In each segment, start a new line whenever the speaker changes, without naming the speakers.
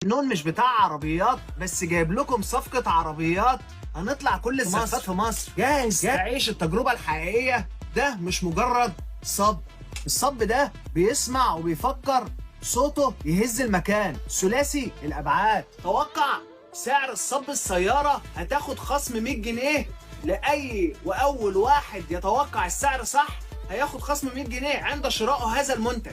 حنون مش بتاع عربيات بس، جايب لكم صفقة عربيات هنطلع كل الزفات في مصر. جاهز تعيش التجربة الحقيقية. ده مش مجرد صب، الصب ده بيسمع وبيفكر، صوته يهز المكان، ثلاثي الأبعاد. توقع سعر الصب السيارة، هتاخد خصم 100 جنيه لأي وأول واحد يتوقع السعر صح هياخد خصم 100 جنيه عند شرائه هذا المنتج.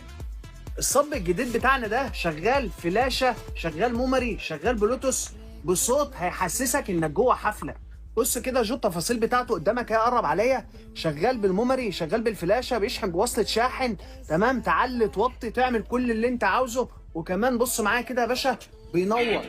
الصب الجديد بتاعنا ده شغال فلاشة، شغال ميموري، شغال بلوتوث، بصوت هيحسسك انك جوه حفلة. بص كده جو التفاصيل بتاعته قدامك اهي، قرب عليا. شغال بالميموري، شغال بالفلاشة، بيشحن بوصلة شاحن، تمام، تعلي توطي تعمل كل اللي انت عاوزه. وكمان بص معايا كده يا باشا، بينور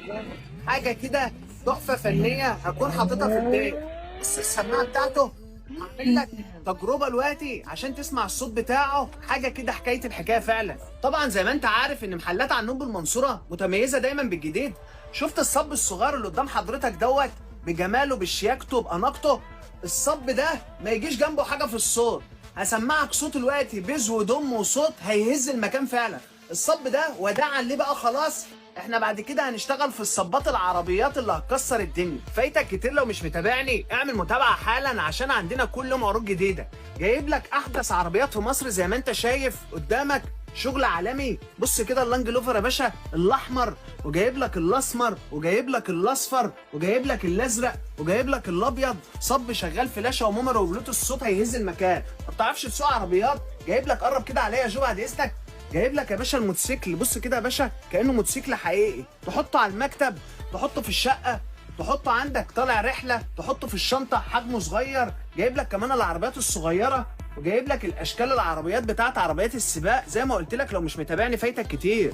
حاجة كده تحفة فنية هكون حاططها في البيت. بص السماعة بتاعته، هعمل لك تجربه دلوقتي عشان تسمع الصوت بتاعه، حاجه كده حكايه الحكايه فعلا. طبعا زي ما انت عارف ان محلات عنون بالمنصوره متميزه دايما بالجديد. شفت الصب الصغير اللي قدام حضرتك دوت، بجماله بشياكته باناقته؟ الصب ده ما يجيش جنبه حاجه في الصوت. هسمعك صوت دلوقتي بيز ودم وصوت هيهز المكان فعلا. الصب ده وداعا ليه بقى، خلاص احنا بعد كده هنشتغل في الصبات العربيات اللي هتكسر الدنيا. فايتك كتير لو مش متابعني، اعمل متابعه حالا عشان عندنا كل يوم عروض جديده. جايب لك احدث عربيات في مصر زي ما انت شايف قدامك، شغل عالمي. بص كده اللانج لوفر يا باشا الاحمر، وجايب لك الاسمر، وجايب لك الاصفر، وجايب لك الازرق، وجايب لك الابيض. صب شغال فلاشه وميموري وبلوتوث، الصوت هيهز المكان. ما بتعرفش تسوق عربيات؟ جايب لك، قرب كده عليا يا جو بعد اذنك. جايب لك يا باشا الموتوسيكل، بص كده يا باشا كانه موتوسيكل حقيقي، تحطه على المكتب، تحطه في الشقه، تحطه عندك طالع رحله، تحطه في الشنطه، حجمه صغير. جايب لك كمان العربيات الصغيره، وجايب لك الاشكال العربيات بتاعت عربيات السباق. زي ما قلت لك لو مش متابعني فايتك كتير.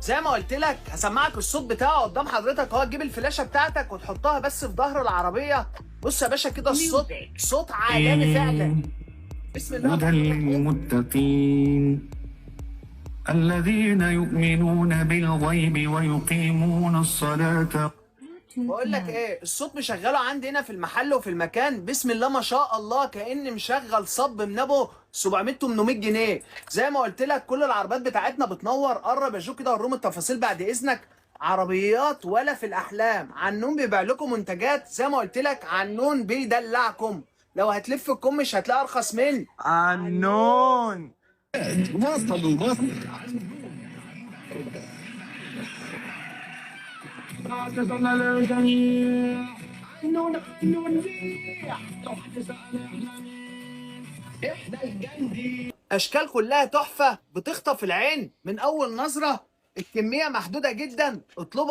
زي ما قلت لك هسمعك الصوت بتاعه قدام حضرتك اهو. تجيب الفلاشه بتاعتك وتحطها بس في ظهر العربيه. بص يا باشا كده الصوت صوت عالمي فعلا. بسم الله
هدى للمتقين الذين يؤمنون بالغيب ويقيمون الصلاة.
بقول لك ايه، الصوت مشغله عندي هنا في المحل وفي المكان، بسم الله ما شاء الله، كأني مشغل صب من ابو 700 800 جنيه. زي ما قلت لك كل العربيات بتاعتنا بتنور. قرب يا جو كده وريهم التفاصيل بعد اذنك. عربيات ولا في الاحلام. عنون بيبيع لكم منتجات، زي ما قلت لك عنون بيدلعكم. لو هتلف الكم مش هتلاقي ارخص من
عنون.
اشكال كلها تحفه بتخطف العين من اول نظره. الكميه محدوده جدا، اطلبها